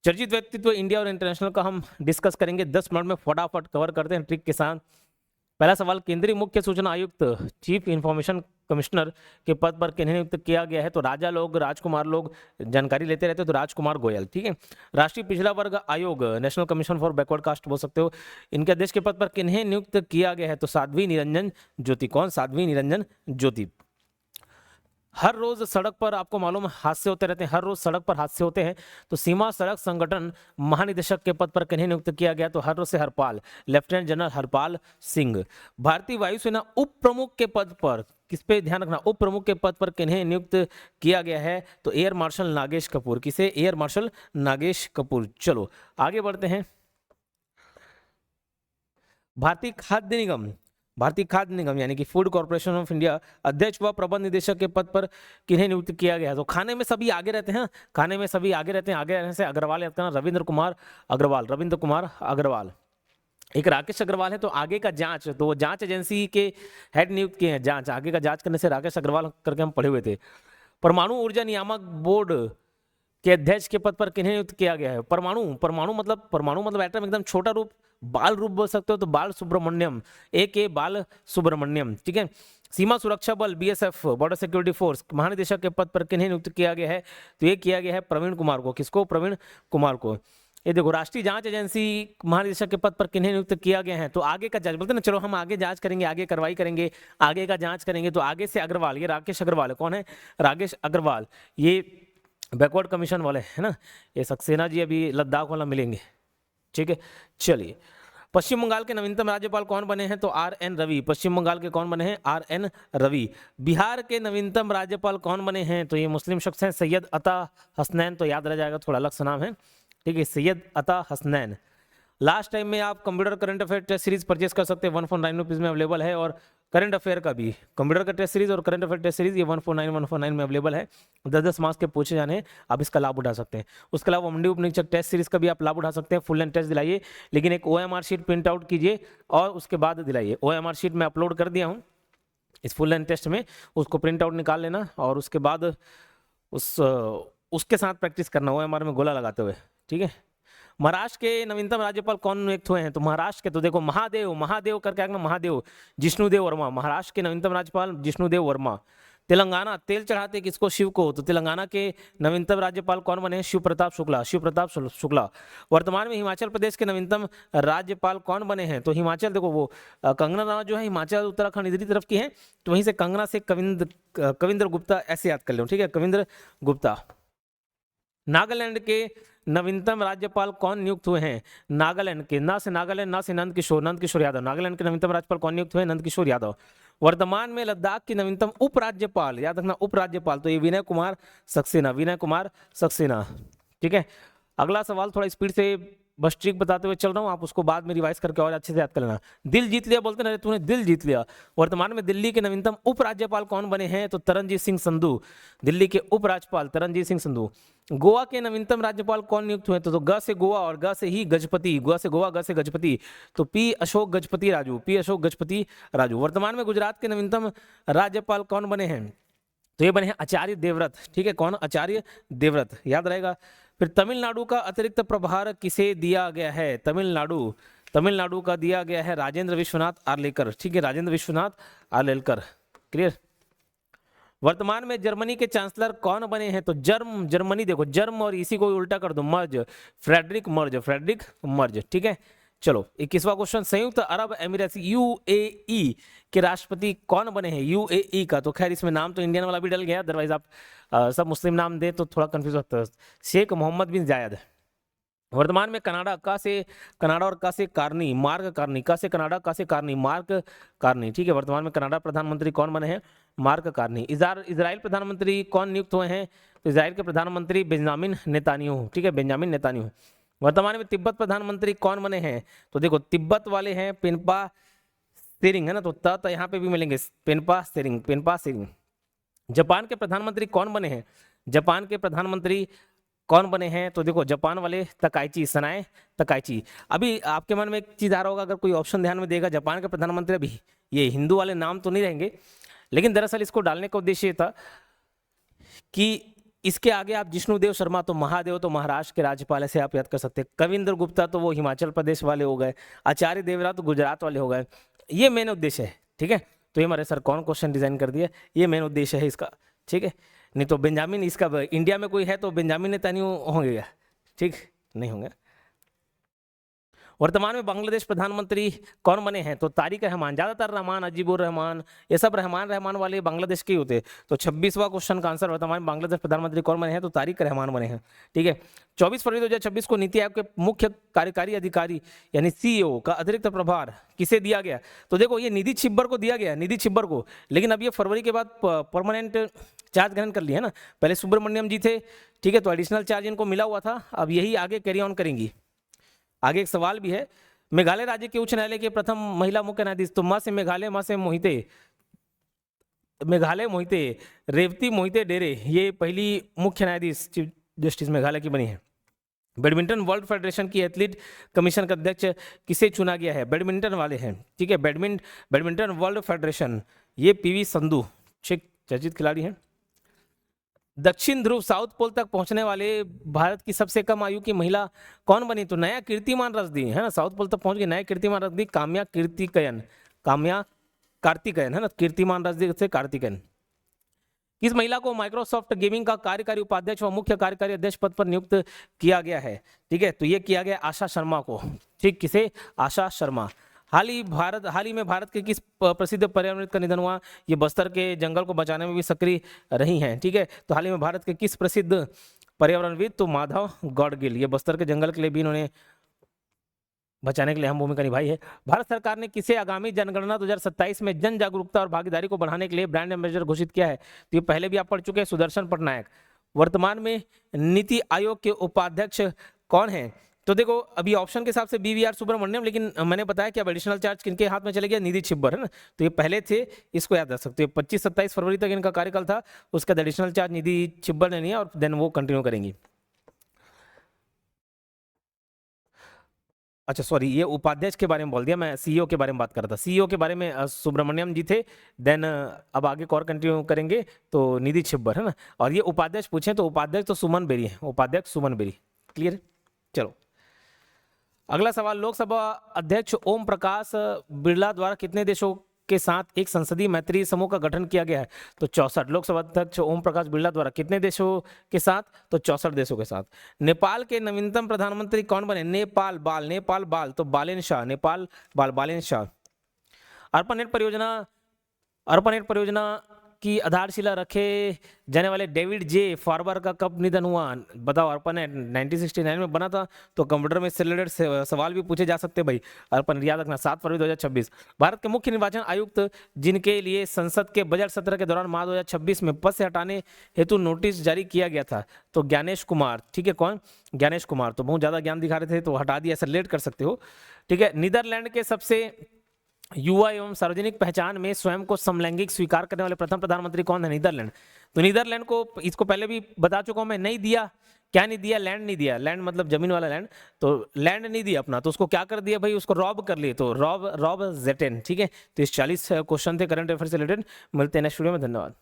चर्चित व्यक्तित्व इंडिया और इंटरनेशनल का हम डिस्कस करेंगे 10 मिनट में, फटाफट कवर करते हैं ट्रिक के साथ। पहला सवाल, केंद्रीय मुख्य सूचना आयुक्त चीफ इंफॉर्मेशन कमिश्नर के पद पर किन्हें नियुक्त किया गया है? तो राजा लोग, राजकुमार लोग जानकारी लेते रहते हैं, तो राजकुमार गोयल। ठीक है। राष्ट्रीय पिछड़ा वर्ग आयोग, national commission for backward caste बोल सकते हो, इनके अध्यक्ष के पद पर किन्हें नियुक्त किया गया है? तो साध्वी निरंजन ज्योति। कौन? साध्वी निरंजन ज्योति। हर रोज सड़क पर आपको मालूम है हादसे होते रहते हैं, हर रोज सड़क पर हादसे होते हैं, तो सीमा सड़क संगठन महानिदेशक के पद पर किन्हें नियुक्त किया गया? तो हर से हरपाल, लेफ्टिनेंट जनरल हरपाल सिंह। भारतीय वायुसेना उप प्रमुख के पद पर, किस पे ध्यान रखना, उप प्रमुख के पद पर किन्हें नियुक्त किया गया है? तो एयर मार्शल नागेश कपूर। किसे? Air marshal Nagesh Kapoor. चलो आगे बढ़ते हैं। भारतीय खाद्य निगम, भारतीय खाद्य निगम यानी कि फूड कॉर्पोरेशन ऑफ इंडिया अध्यक्ष व प्रबंध निदेशक के पद पर किन्हें नियुक्त किया गया है? तो खाने में सभी आगे रहते हैं, खाने में सभी आगे रहते हैं, आगे रहने से अग्रवाल याद करना, रविंद्र कुमार अग्रवाल, रविंद्र कुमार अग्रवाल। एक राकेश अग्रवाल है, तो आगे का जांच, तो वो जांच एजेंसी के हेड नियुक्त किए हैं, जांच आगे का जांच करने से राकेश अग्रवाल करके हम पढ़े हुए थे। परमाणु ऊर्जा नियामक बोर्ड के अध्यक्ष के पद पर किन्हें नियुक्त किया गया है? परमाणु, परमाणु मतलब एटम एकदम छोटा रूप, बाल रूप बोल सकते हो, तो बाल सुब्रमण्यम, ए बाल सुब्रमण्यम। ठीक है। सीमा सुरक्षा बल बीएसएफ, बॉर्डर सिक्योरिटी फोर्स महानिदेशक के पद पर किन्हें नियुक्त किया गया है? तो ये किया गया है प्रवीण कुमार को। किसको? प्रवीण कुमार को। ये देखो, राष्ट्रीय जांच एजेंसी महानिदेशक के पद पर किन्हें नियुक्त किया गया है? तो आगे का जांच बोलते हैं ना, चलो हम आगे जांच करेंगे, आगे कार्रवाई करेंगे, आगे का जांच करेंगे, तो आगे से अग्रवाल, ये राकेश अग्रवाल है। कौन है? राकेश अग्रवाल। ये बैकवर्ड कमीशन वाले है ना, ये सक्सेना जी अभी लद्दाख वाला मिलेंगे। ठीक है। चलिए, पश्चिम बंगाल के नवीनतम राज्यपाल कौन बने हैं? तो RN रवि। पश्चिम बंगाल के कौन बने हैं? RN रवि। बिहार के नवीनतम राज्यपाल कौन बने हैं? तो ये मुस्लिम शख्स हैं, सैयद अता हसनैन। तो याद रह जाएगा, थोड़ा अलग सा नाम है। ठीक है, सैयद अता हसनैन। लास्ट टाइम में आप computer current affair test series purchase कर सकते हैं, 149 रुपीज में अवेलेबल है, और करंट अफेयर का भी, कंप्यूटर का टेस्ट सीरीज और करंट अफेयर टेस्ट सीरीज, ये 149 में अवेलेबल है। 10-10 मार्क्स के पूछे जाने हैं, आप इसका लाभ उठा सकते हैं। उसके अलावा मंडी उपनिरीक्षक टेस्ट सीरीज का भी आप लाभ उठा सकते हैं। फुल लेंथ टेस्ट दिलाइए, लेकिन एक OMR शीट प्रिंट आउट कीजिए और उसके बाद दिलाइए। OMR शीट मैं अपलोड कर दिया हूँ इस फुल लेंथ टेस्ट में, उसको प्रिंट आउट निकाल लेना और उसके बाद उसके साथ प्रैक्टिस करना OMR में गोला लगाते हुए। ठीक है। महाराष्ट्र के नवीनतम राज्यपाल कौन नियुक्त हुए हैं? तो महाराष्ट्र के, तो देखो महादेव करके आएगा, महादेव जिष्णुदेव वर्मा। महाराष्ट्र के नवीनतम राज्यपाल जिष्णुदेव वर्मा। तेलंगाना, तेल चढ़ाते किसको? शिव को। तो तेलंगाना के नवीनतम राज्यपाल कौन बने हैं? शिव प्रताप शुक्ला। शिव प्रताप शुक्ला। वर्तमान में हिमाचल प्रदेश के नवीनतम राज्यपाल कौन बने हैं? तो हिमाचल, देखो वो कंगना रनावत जो है हिमाचल उत्तराखंड इधर तरफ की है, तो वहीं से कंगना से कविंद्र गुप्ता, ऐसे याद कर लो। ठीक है, कविंद्र गुप्ता। नागालैंड के नवीनतम राज्यपाल कौन नियुक्त हुए हैं? नागालैंड के, ना से नागालैंड, ना से नंद किशोर यादव। नागालैंड के नवीनतम राज्यपाल कौन नियुक्त हुए? नंद किशोर यादव। वर्तमान में लद्दाख के नवीनतम उपराज्यपाल, याद रखना उपराज्यपाल, तो ये विनय कुमार सक्सेना, विनय कुमार सक्सेना। ठीक है। अगला सवाल थोड़ा स्पीड से बस ट्रिक बताते हुए चल रहा हूँ, आप उसको बाद में रिवाइज करके और अच्छे से याद कर लेना। दिल जीत लिया बोलते ना, तूने दिल जीत लिया। वर्तमान में दिल्ली के नवीनतम उपराज्यपाल कौन बने हैं? तो तरनजीत सिंह संधू। दिल्ली के उपराज्यपाल तरनजीत सिंह संधू। गोवा के नवीनतम राज्यपाल कौन नियुक्त हुए? तो ग से गोवा और ग से ही गजपति, गोवा से गोवा, ग से गजपति, तो P अशोक गजपति राजू, P अशोक गजपति राजू। वर्तमान में गुजरात के नवीनतम राज्यपाल कौन बने हैं? तो ये बने हैं आचार्य देवव्रत। ठीक है, कौन? आचार्य देवव्रत, याद रहेगा। फिर तमिलनाडु का अतिरिक्त प्रभार किसे दिया गया है? तमिलनाडु का दिया गया है राजेंद्र विश्वनाथ आर्लेकर। ठीक है, राजेंद्र विश्वनाथ आर्लेकर। क्लियर। वर्तमान में जर्मनी के चांसलर कौन बने हैं? तो जर्मनी, देखो जर्म और इसी को उल्टा कर दो, मर्ज, फ्रेडरिक मर्ज। ठीक है। चलो 21वां क्वेश्चन, संयुक्त अरब अमीरात UAE के राष्ट्रपति कौन बने हैं? UAE का, तो खैर इसमें नाम तो इंडियन वाला भी डल गया, अदरवाइज आप सब मुस्लिम नाम दे तो थोड़ा कंफ्यूज होता है। शेख मोहम्मद बिन जायद। वर्तमान में कनाडा और का से कार्नी, मार्क कार्नी, का से कनाडा, का से कार्नी, मार्क कार्नी। ठीक है। वर्तमान में कनाडा प्रधानमंत्री कौन बने हैं? Mark Carney. इजराइल प्रधानमंत्री कौन नियुक्त हुए हैं? तो इजराइल के प्रधानमंत्री बेंजामिन नेतान्याहू। ठीक है, बेंजामिन नेतान्याहू। वर्तमान में तिब्बत प्रधानमंत्री कौन बने हैं? तो देखो तिब्बत वाले हैं पेनपा त्सेरिंग, है ना, तो त यहाँ पे भी मिलेंगे, पेनपा त्सेरिंग। जापान के प्रधानमंत्री कौन बने हैं? जापान के प्रधानमंत्री कौन बने हैं? तो देखो जापान वाले तकाइची, सनाए तकाइची। अभी आपके मन में एक चीज आ रहा होगा, अगर कोई ऑप्शन ध्यान में देगा, जापान के प्रधानमंत्री अभी ये हिंदू वाले नाम तो नहीं रहेंगे, लेकिन दरअसल इसको डालने का उद्देश्य था कि इसके आगे आप जिष्णुदेव शर्मा तो महादेव तो महाराष्ट्र के राज्यपाल, ऐसे आप याद कर सकते हैं। कविंद्र गुप्ता तो वो हिमाचल प्रदेश वाले हो गए, आचार्य देवव्रत तो गुजरात वाले हो गए। ये मेन उद्देश्य है, ठीक है। तो ये हमारे सर कौन क्वेश्चन डिजाइन कर दिया, ये मेन उद्देश्य है इसका, ठीक है। नहीं तो बेंजामिन, इसका इंडिया में कोई है तो बेंजामिन नेतान्याहू होंगे क्या, ठीक नहीं होंगे। वर्तमान में बांग्लादेश प्रधानमंत्री कौन बने हैं, तो तारिक रहमान। ज्यादातर रहमान, अजीबुर रहमान, ये सब रहमान वाले बांग्लादेश के ही होते। तो 26वां क्वेश्चन का आंसर, वर्तमान में बांग्लादेश प्रधानमंत्री कौन बने हैं, तो तारिक रहमान बने हैं, ठीक है। 24 फरवरी 2026 को नीति आयोग के मुख्य कार्यकारी अधिकारी यानी सीईओ का अतिरिक्त प्रभार किसे दिया गया, तो देखो ये निधि छिब्बर को दिया गया, निधि छिब्बर को। लेकिन अब ये फरवरी के बाद परमानेंट चार्ज ग्रहण कर लिया है ना, पहले सुब्रमण्यम जी थे, ठीक है। तो एडिशनल चार्ज इनको मिला हुआ था, अब यही आगे कैरी ऑन करेंगी। आगे एक सवाल भी है, मेघालय राज्य के उच्च न्यायालय के प्रथम महिला मुख्य न्यायाधीश, तो माँ से मेघालय, माँ से मोहिते, मेघालय मोहिते, रेवती मोहिते डेरे, ये पहली मुख्य न्यायाधीश चीफ जस्टिस मेघालय की बनी है। बैडमिंटन वर्ल्ड फेडरेशन की एथलीट कमीशन का अध्यक्ष किसे चुना गया है, बैडमिंटन वाले हैं, ठीक है। बैडमिंटन वर्ल्ड फेडरेशन, ये पीवी संधू, चर्चित खिलाड़ी हैं। दक्षिण ध्रुव साउथ पोल तक पहुंचने वाले भारत की सबसे कम आयु की महिला कौन बनी, तो नया कीर्तिमान रच दी है ना, साउथ पोल तक पहुंच गई, नया कीर्तिमान रच दी, काम्या कार्तिकेयन है ना, कीर्तिमान रच दी से कार्तिकेयन। किस महिला को माइक्रोसॉफ्ट गेमिंग का कार्यकारी उपाध्यक्ष व मुख्य कार्यकारी अध्यक्ष पद पर नियुक्त किया गया है, ठीक है। तो ये किया गया आशा शर्मा को, ठीक, किसे, आशा शर्मा। हाल ही में भारत के किस प्रसिद्ध पर्यावरणविद का निधन हुआ, ये बस्तर के जंगल को बचाने में भी सक्रिय रही हैं, ठीक है। तो हाल ही में भारत के किस प्रसिद्ध पर्यावरणविद, तो माधव गौडगिल, ये बस्तर के जंगल के लिए भी इन्होंने बचाने के लिए अहम भूमिका निभाई है। भारत सरकार ने किसे आगामी जनगणना 2027 में जन जागरूकता और भागीदारी को बढ़ाने के लिए ब्रांड एम्बेसडर घोषित किया है, तो ये पहले भी आप पढ़ चुके हैं, सुदर्शन पटनायक। वर्तमान में नीति आयोग के उपाध्यक्ष कौन है, तो देखो अभी ऑप्शन के हिसाब से BVR सुब्रमण्यम, लेकिन मैंने बताया कि अब एडिशनल चार्ज किनके हाथ में चले गया, निधि छिब्बर है ना, तो ये पहले थे, इसको याद रख सकते हो। 25-27 फरवरी तक इनका कार्यकाल था, उसका एडिशनल चार्ज निधि छिब्बर ने लिया और देन वो कंटिन्यू करेंगी। अच्छा सॉरी, ये उपाध्यक्ष के बारे में बोल दिया, मैं सीईओ के बारे में बात कर रहा था। सीईओ के बारे में सुब्रमण्यम जी थे, देन अब आगे और कंटिन्यू करेंगे तो निधि छिब्बर है ना। और ये उपाध्यक्ष पूछे तो उपाध्यक्ष तो सुमन बेरी है, उपाध्यक्ष सुमन बेरी, क्लियर है। चलो अगला सवाल, लोकसभा अध्यक्ष ओम प्रकाश बिरला द्वारा कितने देशों के साथ एक संसदीय मैत्री समूह का गठन किया गया है, तो 64। लोकसभा अध्यक्ष ओम प्रकाश बिरला द्वारा कितने देशों के साथ, तो 64 देशों के साथ। नेपाल के नवीनतम प्रधानमंत्री कौन बने, नेपाल बाल तो बालेन शाह, नेपाल बालेन शाह। अर्पानेट परियोजना की आधारशिला रखे जाने वाले डेविड जे फार्बर का कब निधन हुआ, बताओ। अर्पानेट 1969 में बना था, तो कंप्यूटर में इससे रिलेटेड सवाल भी पूछे जा सकते हैं भाई। अर्पानेट याद रखना, 7 फरवरी 2026। भारत के मुख्य निर्वाचन आयुक्त जिनके लिए संसद के बजट सत्र के दौरान मार्च 2026 में पद से हटाने हेतु नोटिस जारी किया गया था, तो ज्ञानेश कुमार, ठीक है। कौन, ज्ञानेश कुमार, तो बहुत ज्यादा ज्ञान दिखा रहे थे तो हटा दिया, ऐसा रिलेट कर सकते हो, ठीक है। नीदरलैंड के सबसे युवा एवं सार्वजनिक पहचान में स्वयं को समलैंगिक स्वीकार करने वाले प्रथम प्रधानमंत्री कौन है, नीदरलैंड। तो नीदरलैंड को, इसको पहले भी बता चुका हूं मैं, नहीं दिया, क्या नहीं दिया, लैंड नहीं दिया, लैंड मतलब जमीन वाला लैंड, तो लैंड नहीं दिया अपना, तो उसको क्या कर दिया भाई, उसको रॉब कर लिए, तो रॉब जेटेन, ठीक है। तो इस 40 क्वेश्चन थे करंट अफेयर से रिलेटेड। मिलते हैं नेक्स्ट वीडियो में, धन्यवाद।